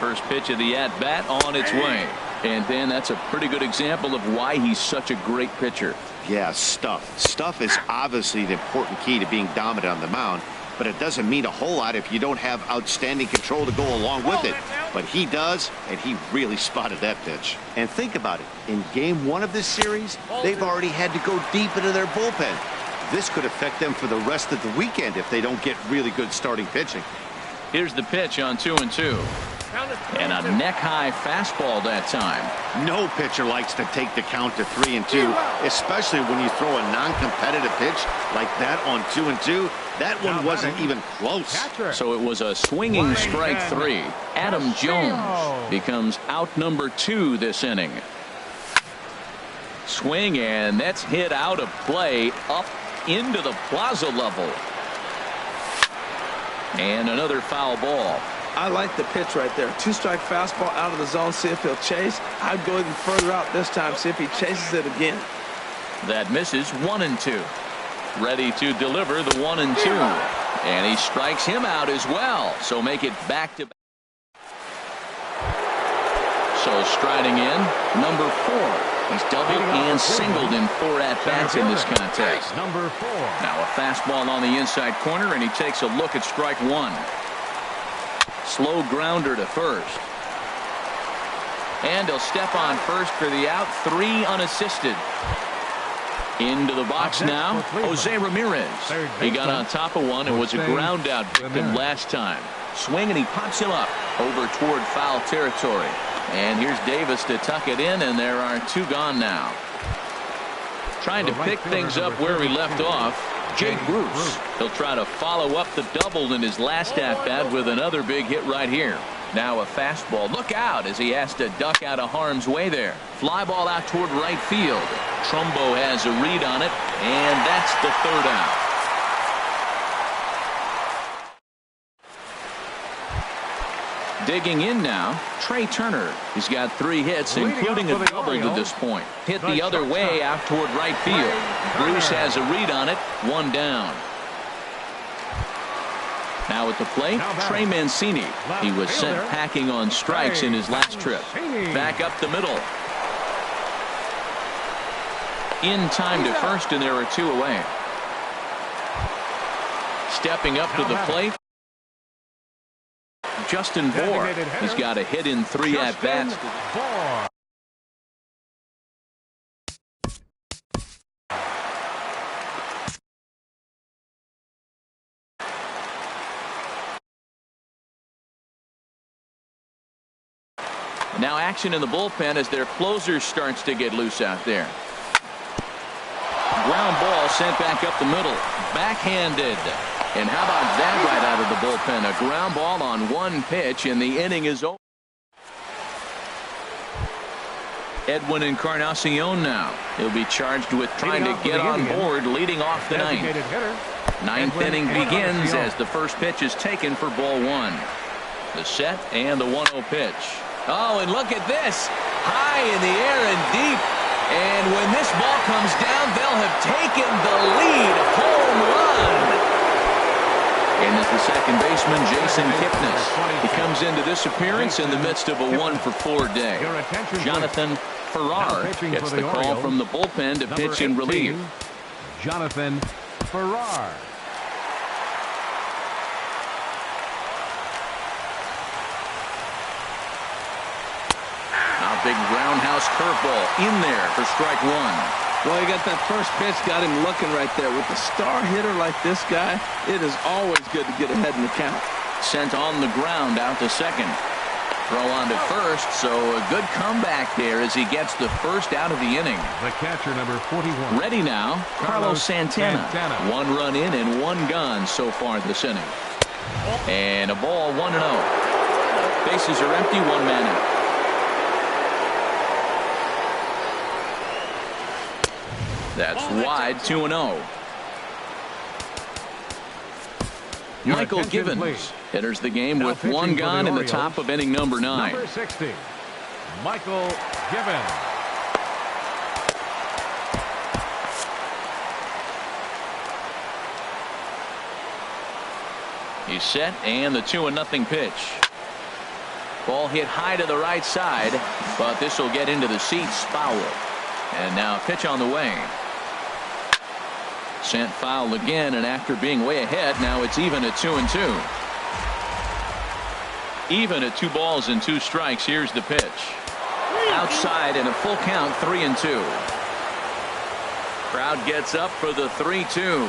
First pitch of the at-bat on its way. And then that's a pretty good example of why he's such a great pitcher. Yeah, stuff. Stuff is obviously the important key to being dominant on the mound, but it doesn't mean a whole lot if you don't have outstanding control to go along with it. But he does, and he really spotted that pitch. And think about it. In game 1 of this series, they've already had to go deep into their bullpen. This could affect them for the rest of the weekend if they don't get really good starting pitching. Here's the pitch on 2-2. And a neck-high fastball that time. No pitcher likes to take the count to 3-2, especially when you throw a non-competitive pitch like that on 2-2. That one wasn't even close. So it was a swinging strike 3. Adam Jones becomes out number 2 this inning. Swing, and that's hit out of play up into the plaza level. And another foul ball. I like the pitch right there. 2-strike fastball out of the zone. See if he'll chase. I'd go even further out this time. See if he chases it again. That misses. 1-2. Ready to deliver the 1-2. And he strikes him out as well. So make it back-to-back. So striding in, number 4. He's doubled and singled in 4 at-bats in this contest. Number 4. Now a fastball on the inside corner, and he takes a look at strike 1. Slow grounder to first. And he'll step on first for the out. 3 unassisted. Into the box now, Jose Ramirez. He got on top of one and was a ground out victim last time. Swing, and he pops him up over toward foul territory. And here's Davis to tuck it in, and there are 2 gone now. Trying to pick things up where he left off, Jake Bruce. He'll try to follow up the double in his last at-bat with another big hit right here. Now a fastball. Look out as he has to duck out of harm's way there. Fly ball out toward right field. Trumbo has a read on it, and that's the 3rd out. Digging in now, Trey Turner. He's got 3 hits, including a double to this point. Hit the other way out toward right field. Bruce has a read on it. 1 down. Now at the plate, Trey Mancini. He was sent packing on strikes in his last trip. Back up the middle. In time to first, and there are 2 away. Stepping up to the plate, Justin Bour. He's got a hit in 3 at-bats. Now action in the bullpen as their closer starts to get loose out there. Ground ball sent back up the middle. Backhanded. And how about that right out of the bullpen? A ground ball on 1 pitch, and the inning is over. Edwin Encarnacion now. He'll be charged with trying to get on board leading off the 9th. 9th inning begins as the first pitch is taken for ball 1. The set and the 1-0 pitch. Oh, and look at this. High in the air and deep. And when this ball comes down, they'll have taken the lead. Home run. And as the second baseman, Jason Kipnis. He comes into this appearance in the midst of a 1-for-4 day. Jonathan Farrar gets the call from the bullpen to pitch in relief. Jonathan Farrar. Now big roundhouse curveball in there for strike 1. Well, he got that first pitch, got him looking right there. With a star hitter like this guy, it is always good to get ahead in the count. Sent on the ground out to second. Throw on to first, so a good comeback there as he gets the first out of the inning. The catcher, number 41. Ready now, Carlos Santana. 1 run in and 1 gone so far this inning. And a ball, 1-0. Bases are empty, 1 man out. That's wide, 2-0. Michael Givens enters the game with 1 gone in the top of inning number 9. Number 60, Michael Givens. He's set, and the 2-0 pitch. Ball hit high to the right side, but this will get into the seats, foul. And now a pitch on the way. Sent foul again, and after being way ahead, now it's even at 2-2. Even at 2 balls and 2 strikes. Here's the pitch. Outside and a full count, 3-2. Crowd gets up for the 3-2.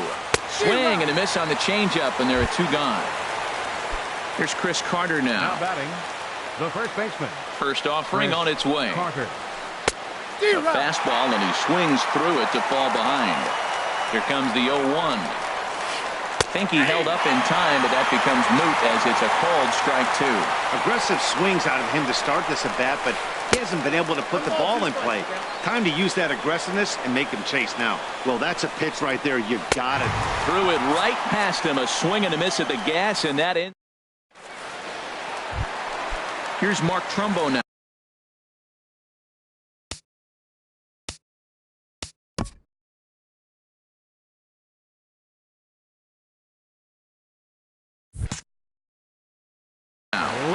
Swing and a miss on the changeup, and there are 2 gone. Here's Chris Carter now. Now batting, the first baseman. First offering on its way. Carter. A fastball, and he swings through it to fall behind. Here comes the 0-1. Think he held up in time, but that becomes moot as it's a called strike 2. Aggressive swings out of him to start this at bat, but he hasn't been able to put the ball in play. Time to use that aggressiveness and make him chase now. Well, that's a pitch right there. You got it. Threw it right past him. A swing and a miss at the gas, and that ends. Here's Mark Trumbo now.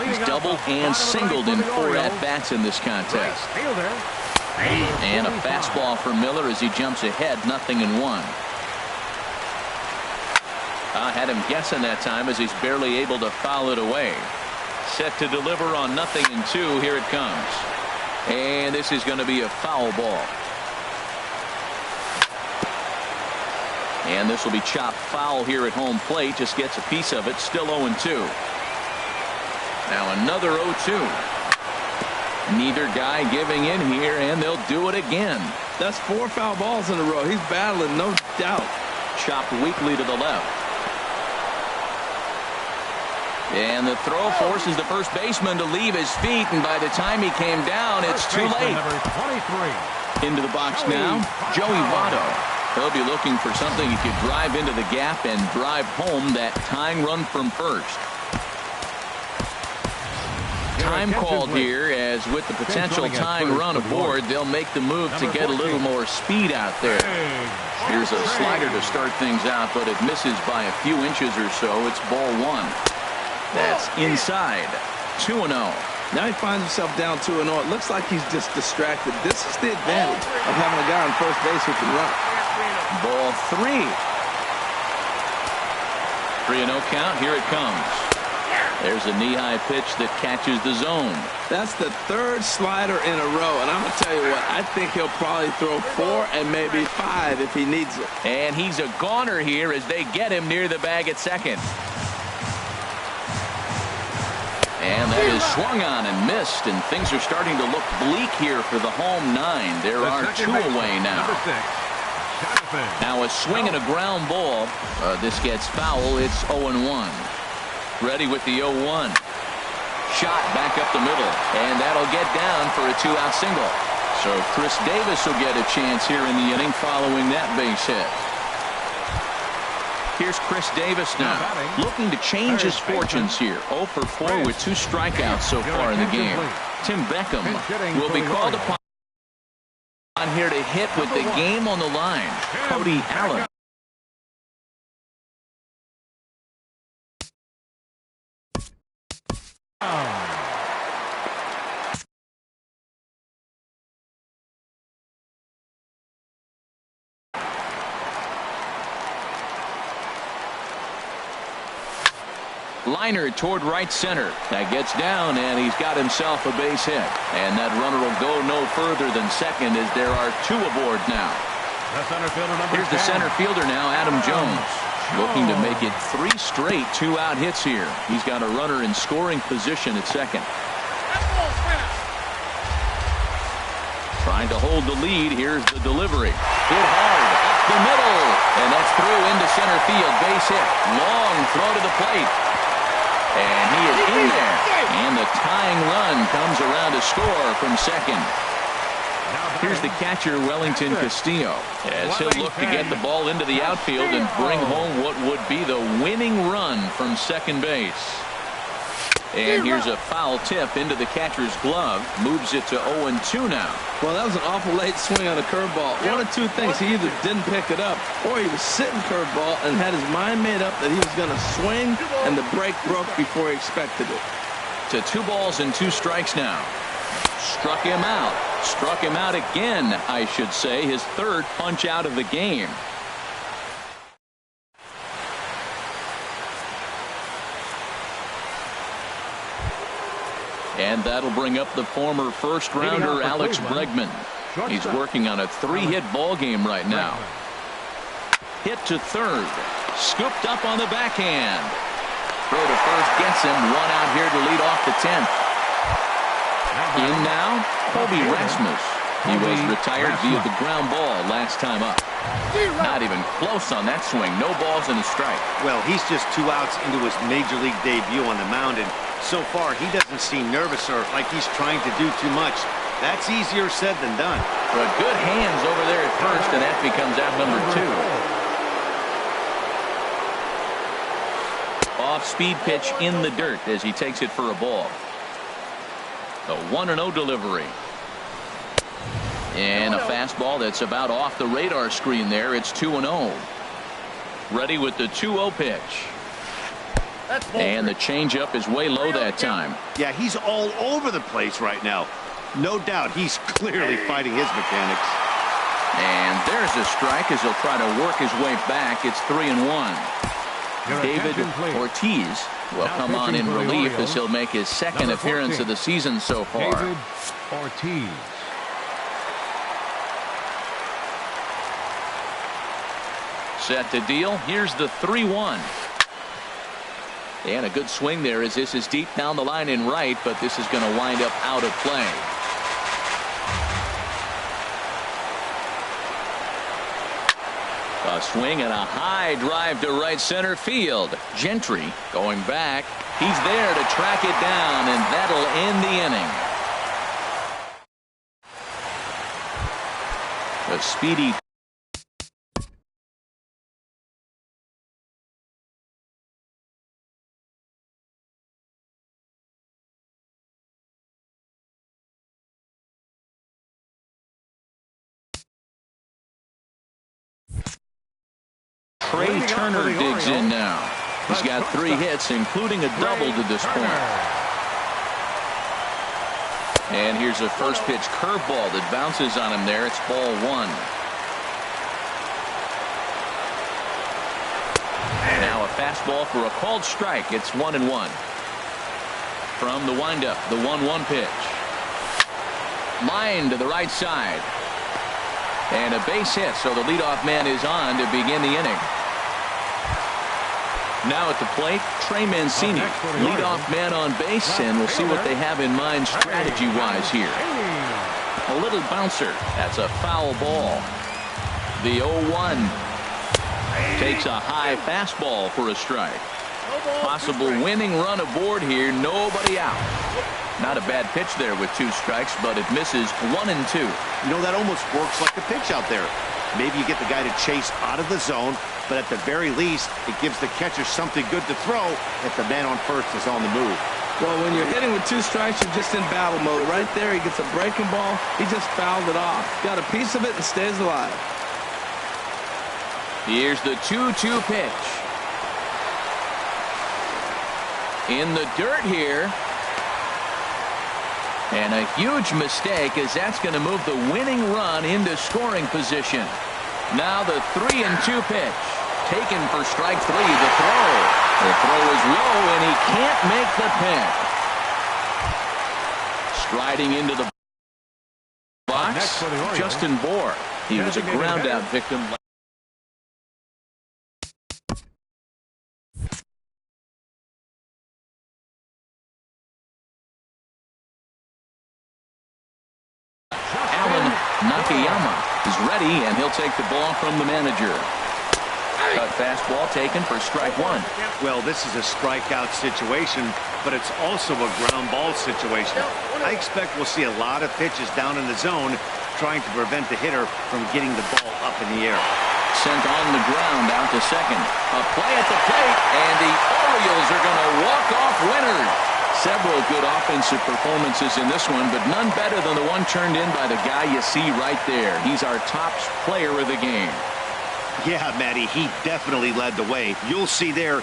He's doubled and singled in 4 at-bats in this contest. And a fastball for Miller as he jumps ahead, 0-1. I had him guessing that time as he's barely able to foul it away. Set to deliver on 0-2. Here it comes. And this is going to be a foul ball. And this will be chopped foul here at home plate. Just gets a piece of it. Still 0-2. Now another 0-2. Neither guy giving in here, and they'll do it again. That's 4 foul balls in a row. He's battling, no doubt. Chopped weakly to the left. And the throw forces the first baseman to leave his feet, and by the time he came down, it's too late. Into the box now, Joey Votto. He'll be looking for something he could drive into the gap and drive home that tying run from first. Time called here, as with the potential tying run aboard, they'll make the move to get a little more speed out there. Here's a slider to start things out, but it misses by a few inches or so. It's ball 1. That's inside. 2-0. Now he finds himself down 2-0. It looks like he's just distracted. This is the advantage of having a guy on first base who can run. Ball 3. 3-0 count. Here it comes. There's a knee-high pitch that catches the zone. That's the 3rd slider in a row, and I'm going to tell you what, I think he'll probably throw 4 and maybe 5 if he needs it. And he's a goner here as they get him near the bag at second. And that is swung on and missed, and things are starting to look bleak here for the home 9. There are 2 away now. Now a swing and a ground ball. This gets foul. It's 0-1. Ready with the 0-1. Shot back up the middle, and that'll get down for a 2-out single. So Chris Davis will get a chance here in the inning following that base hit. Here's Chris Davis now, looking to change his fortunes here. 0 for 4 with 2 strikeouts so far in the game. Tim Beckham will be called upon here to hit with the game on the line. Cody Allen. Liner toward right center. That gets down, and he's got himself a base hit. And that runner will go no further than second as there are 2 aboard now. Here's the center fielder now, Adam Jones. Looking to make it 3 straight 2-out hits here. He's got a runner in scoring position at second. Trying to hold the lead. Here's the delivery. Hit hard up the middle. And that's through into center field. Base hit. Long throw to the plate. And he is in there. And the tying run comes around to score from second. Here's the catcher, Wellington Castillo, as he'll look to get the ball into the outfield and bring home what would be the winning run from second base. And here's a foul tip into the catcher's glove. Moves it to 0-2 now. Well, that was an awful late swing on a curveball. One of 2 things. He either didn't pick it up or he was sitting curveball and had his mind made up that he was going to swing, and the break broke before he expected it. To 2 balls and 2 strikes now. Struck him out. Struck him out again, I should say. His 3rd punch out of the game. And that'll bring up the former first-rounder Alex Bregman. He's working on a 3-hit ball game right now. Hit to third. Scooped up on the backhand. Throw to first gets him. 1 out here to lead off the 10th. In now, Kobe Rasmus. He was retired via the ground ball last time up. Not even close on that swing. No balls and a strike. Well, he's just 2 outs into his major league debut on the mound, and so far he doesn't seem nervous or like he's trying to do too much. That's easier said than done. But good hands over there at first, and that becomes out number 2. Off-speed pitch in the dirt as he takes it for a ball. The 1-0 delivery. And a fastball that's about off the radar screen there. It's 2-0. Ready with the 2-0 pitch. And the changeup is way low that time. Yeah, he's all over the place right now. No doubt he's clearly fighting his mechanics. And there's a strike as he'll try to work his way back. It's 3-1. David Ortiz will come on in relief as he'll make his second appearance of the season so far. David Ortiz. Set to deal. Here's the 3-1. And a good swing there as this is deep down the line in right, but this is going to wind up out of play. A swing and a high drive to right center field. Gentry going back. He's there to track it down, and that'll end the inning. A speedy Trey Turner digs in now. He's got 3 hits, including a double to this point. And here's a first pitch curveball that bounces on him there. It's ball 1. Now a fastball for a called strike. It's 1-1. From the windup, the 1-1 pitch. Line to the right side. And a base hit, so the leadoff man is on to begin the inning. Now at the plate, Trey Mancini, leadoff man on base, and we'll see what they have in mind strategy-wise here. A little bouncer. That's a foul ball. The 0-1 takes a high fastball for a strike. Possible winning run aboard here. Nobody out. Not a bad pitch there with 2 strikes, but it misses 1 and 2. You know, that almost works like a pitch out there. Maybe you get the guy to chase out of the zone, but at the very least, it gives the catcher something good to throw if the man on first is on the move. Well, when you're hitting with 2 strikes, you're just in battle mode. Right there, he gets a breaking ball. He just fouled it off. Got a piece of it and stays alive. Here's the 2-2 pitch. In the dirt here. And a huge mistake as that's going to move the winning run into scoring position. Now the 3-2 pitch. Taken for strike 3. The throw. The throw is low and he can't make the pick. Striding into the box, Justin Bohr. He was a ground out victim. Nakayama is ready, and he'll take the ball from the manager. Cut fastball taken for strike 1. Well, this is a strikeout situation, but it's also a ground ball situation. I expect we'll see a lot of pitches down in the zone trying to prevent the hitter from getting the ball up in the air. Sent on the ground out to second. A play at the plate, and the Orioles are going to walk off winners. Several good offensive performances in this one, but none better than the one turned in by the guy you see right there. He's our top player of the game. Yeah, Matty, he definitely led the way. You'll see there